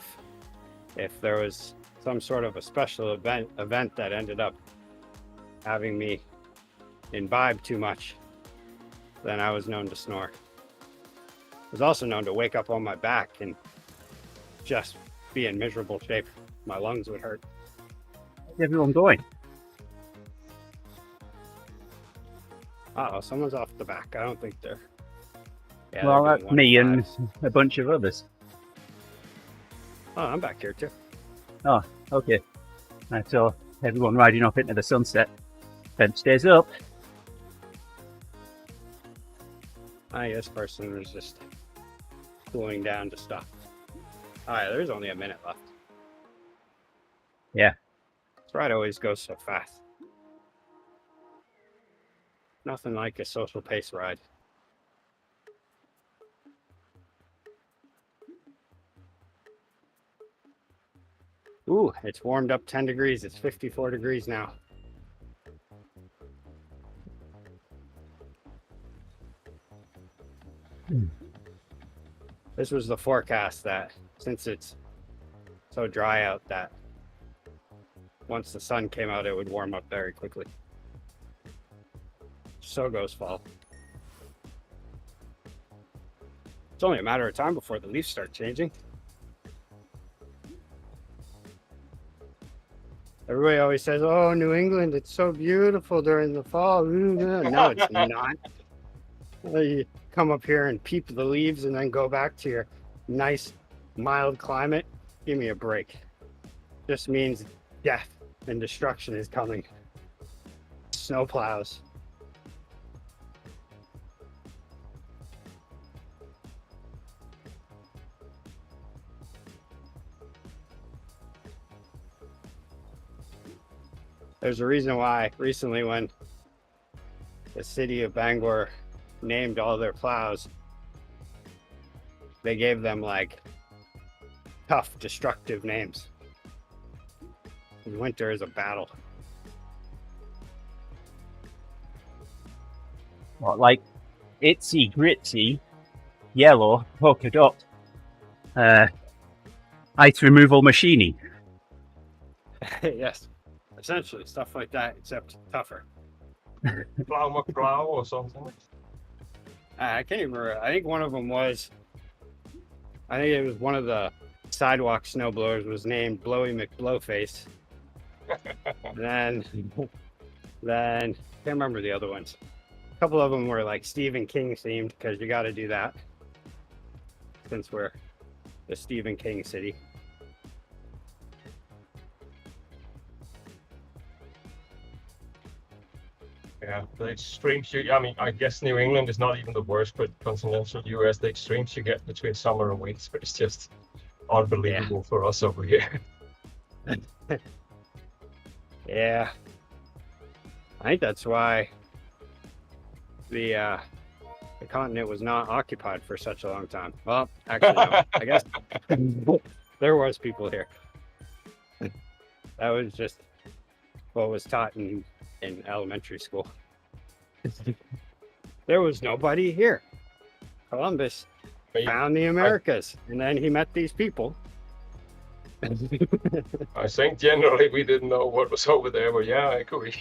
if there was some sort of a special event that ended up having me imbibe too much, then I was known to snore. I was also known to wake up on my back and just be in miserable shape. My lungs would hurt. How's everyone going? Uh-oh, someone's off the back. I don't think they're... Yeah, Well, they're that's doing me 1 and to 5. a bunch of others. Oh, I'm back here too. Oh, okay. Right, so everyone riding off into the sunset. Fence stays up. I guess person was just cooling down to stop. Alright, there's only a minute left. Yeah. This ride always goes so fast. Nothing like a social pace ride. Ooh, it's warmed up 10 degrees. It's 54 degrees now. This was the forecast that since it's so dry out that once the sun came out, it would warm up very quickly. So goes fall. It's only a matter of time before the leaves start changing. Everybody always says, oh, New England, it's so beautiful during the fall. No, it's not. You come up here and peep the leaves and then go back to your nice, mild climate. Give me a break. Just means death and destruction is coming. Snow plows, There's a reason why recently when the city of Bangor named all their plows, they gave them like tough, destructive names. Winter is a battle. What, like itsy gritty, yellow, polka dot, ice removal machining. Yes, essentially stuff like that, except tougher. Plow McPlow or something. I can't even remember. I think one of them was, I think it was one of the sidewalk snowblowers was named Blowy McBlowface. then can't remember the other ones. A couple of them were like Stephen King themed because you got to do that since we're the Stephen King city. Yeah, the extremes I mean, I guess New England is not even the worst, but continental US, the extremes you get between summer and winter is just unbelievable for us over here. Yeah, I think that's why the continent was not occupied for such a long time. Well, actually, no. I guess there was people here. That was just what was taught in elementary school. There was nobody here. Columbus found the Americas, and then he met these people. I think generally we didn't know what was over there, but yeah, I agree.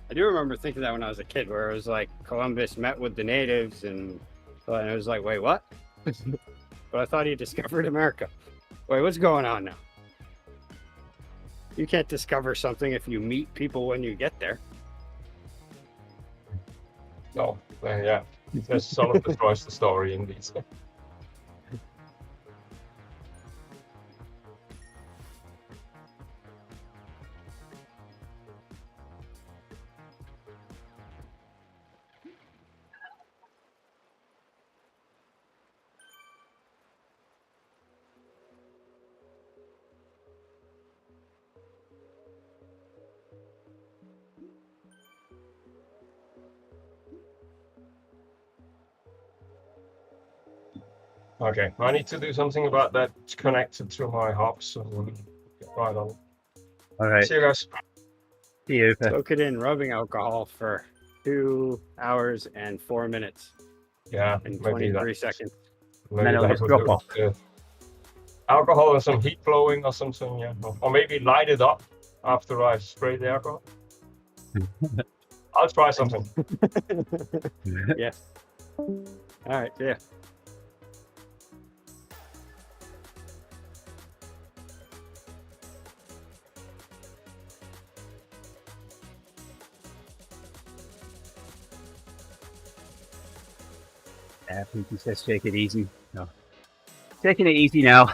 I do remember thinking that when I was a kid, where it was like Columbus met with the natives, and it was like, wait, what? But I thought he discovered America. Wait, what's going on now? You can't discover something if you meet people when you get there. No, yeah, that sort of destroys the story indeed. Okay, I need to do something about that. It's connected to my hub, so we'll get right on. All right. See you guys. See you. Soak it in rubbing alcohol for 2 hours and 4 minutes Yeah, and maybe 23 seconds. Maybe Then it'll that just would drop do off. it, yeah. Alcohol and some heat blowing or something, yeah. Or maybe light it up after I spray the alcohol. I'll try something. Yes. All right, yeah. Yeah, he says take it easy. No. Taking it easy now.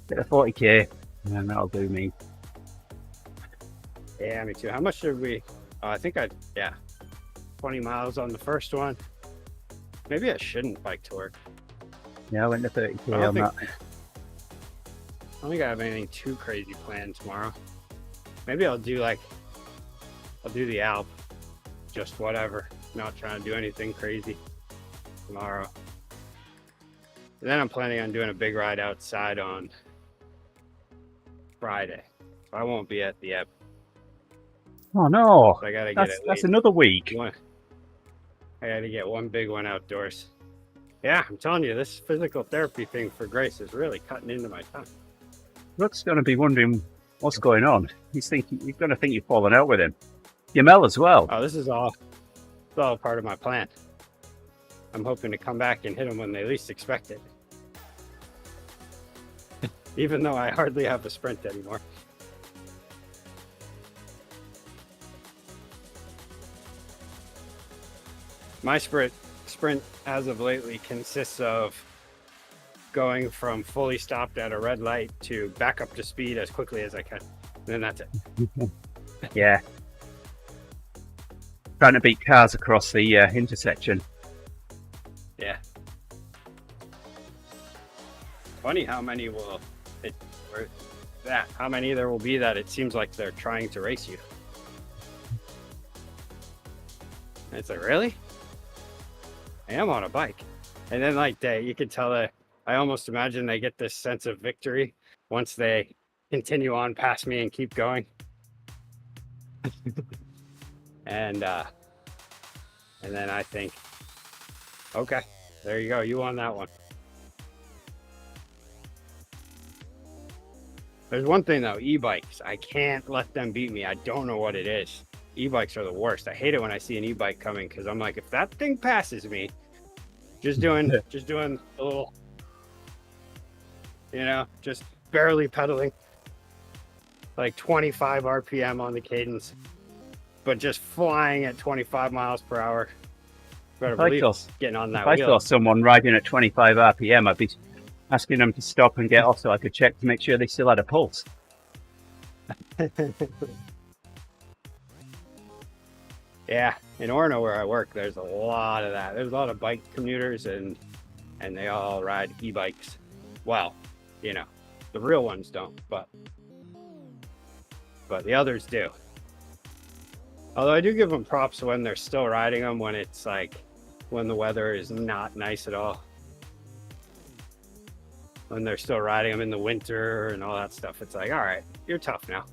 Get a 40k, and that'll do me. Yeah, me too. How much did we? I think 20 miles on the first one. Maybe I shouldn't bike to work. Yeah, I went to 30k I on that. don't think I have anything too crazy planned tomorrow. Maybe I'll do the Alp, just whatever. Not trying to do anything crazy tomorrow. And then I'm planning on doing a big ride outside on Friday. So I won't be at the Ebb. Oh no, So I gotta get that's at least another week. one. I gotta get one big one outdoors. Yeah, I'm telling you, this physical therapy thing for Grace is really cutting into my time. Brooke's going to be wondering what's going on. He's going to think you've fallen out with him. Yamel as well. Oh, this is all part of my plan. I'm hoping to come back and hit them when they least expect it. Even though I hardly have a sprint anymore. My sprint as of lately consists of going from fully stopped at a red light to back up to speed as quickly as I can. And then that's it. Yeah. Trying to beat cars across the intersection. Yeah. Funny funny how many will it or that how many there will be that it seems like they're trying to race you. And it's like, really? I am on a bike. And then like you can tell that I almost imagine they get this sense of victory once they continue on past me and keep going. And then I think, okay, there you go, you won that one. There's one thing though, e-bikes, I can't let them beat me. I don't know what it is. E-bikes are the worst. I hate it when I see an e-bike coming because I'm like, if that thing passes me, just doing a little, just barely pedaling, like 25 RPM on the cadence, but just flying at 25 miles per hour. Better believe getting on that wheel. If I saw someone riding at 25 RPM, I'd be asking them to stop and get off so I could check to make sure they still had a pulse. Yeah, in Orono where I work, there's a lot of that. There's a lot of bike commuters and they all ride e-bikes. Well, the real ones don't, but the others do. Although I do give them props when they're still riding them when it's like, when the weather is not nice at all. When they're still riding them in the winter and all that stuff, it's like, all right, you're tough now.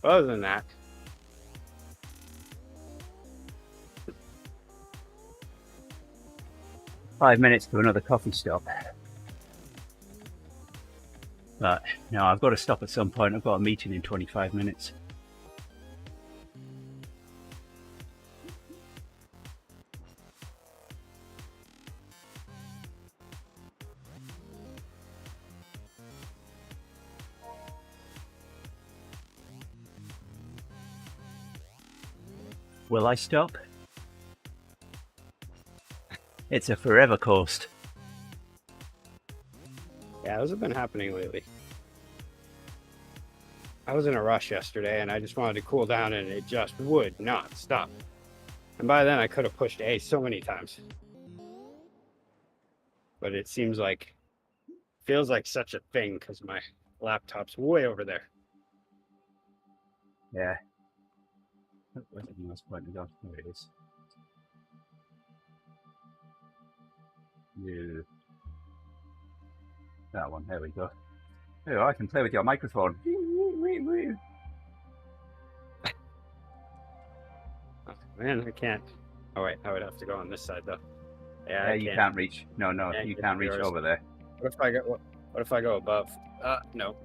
Other than that, "5 minutes to another coffee stop." But no, I've got to stop at some point. I've got a meeting in 25 minutes. Will I stop? It's a forever coast. yeah, those have been happening lately. I was in a rush yesterday and I just wanted to cool down and it just would not stop. And by then I could have pushed A so many times. But it feels like such a thing because my laptop's way over there. Yeah. Where's the newest point to go? There it is. Yeah. That one, there we go. Oh, I can play with your microphone. Oh, man, I can't. Oh wait, I would have to go on this side though. Yeah, Yeah, you can't reach. No, you can't reach over there. What if I go above? No.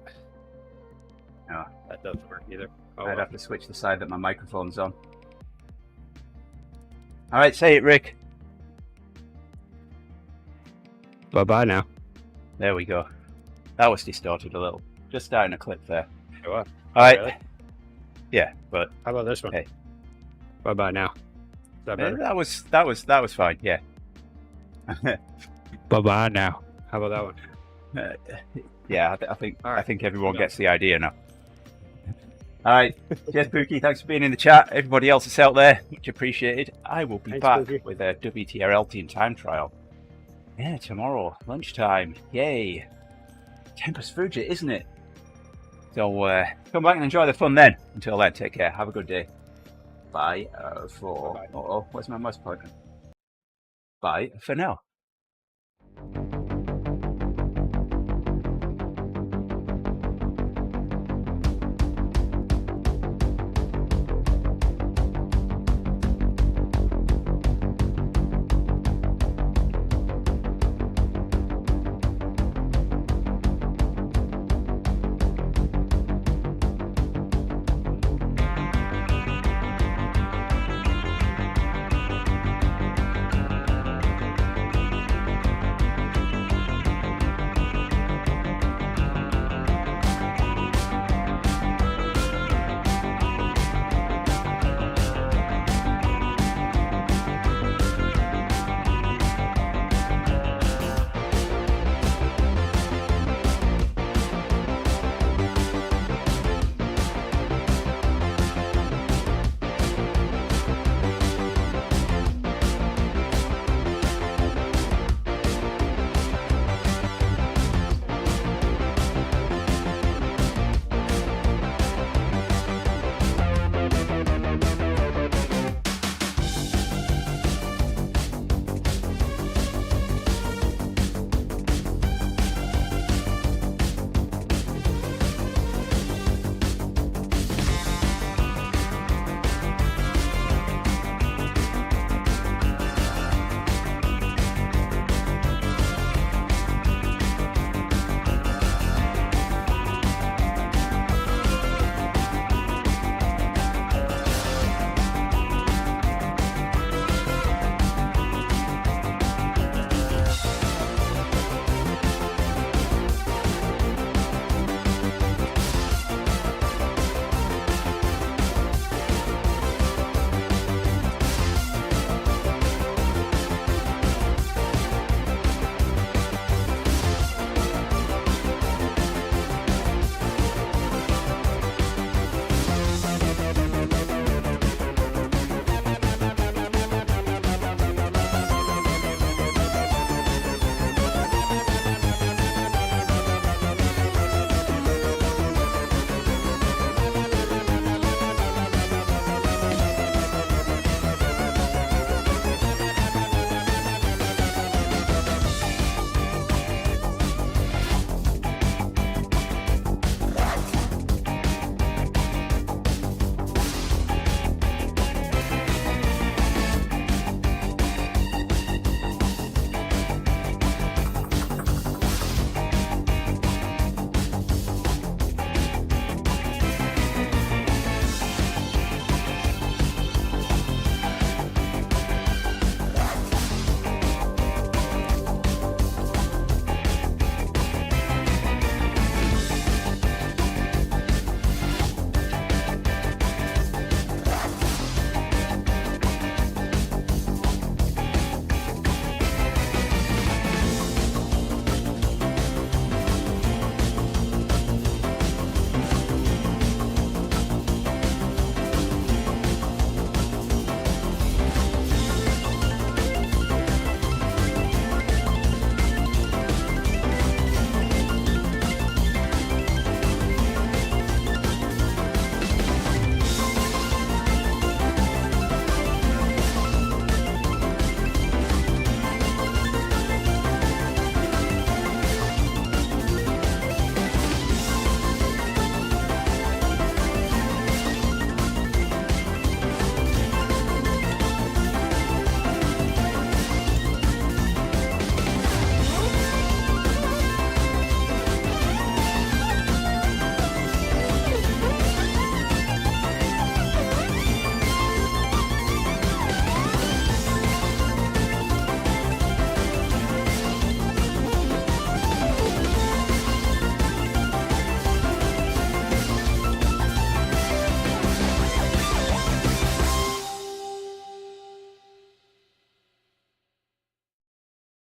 No. That doesn't work either. Oh, I'd have to switch the side that my microphone's on. All right, say it, Rick. Bye-bye now. There we go. That was distorted a little. Just starting a clip there. Go up. All right. Really? Yeah, but How about this one? Hey. Bye-bye now. Is that better? that was fine. Yeah. Bye-bye now. How about that one? Yeah, I think All right. I think everyone gets the idea now. All right, cheers, Pookie. Thanks for being in the chat. Everybody else that's out there, much appreciated. I will be Thanks, back Pookie. with a WTRL team time trial. Yeah, tomorrow lunchtime. Yay! Tempest Fuji, isn't it? So come back and enjoy the fun then. Until then, take care. Have a good day. Bye for. Bye. Oh, where's my mouse pointer? Bye for now.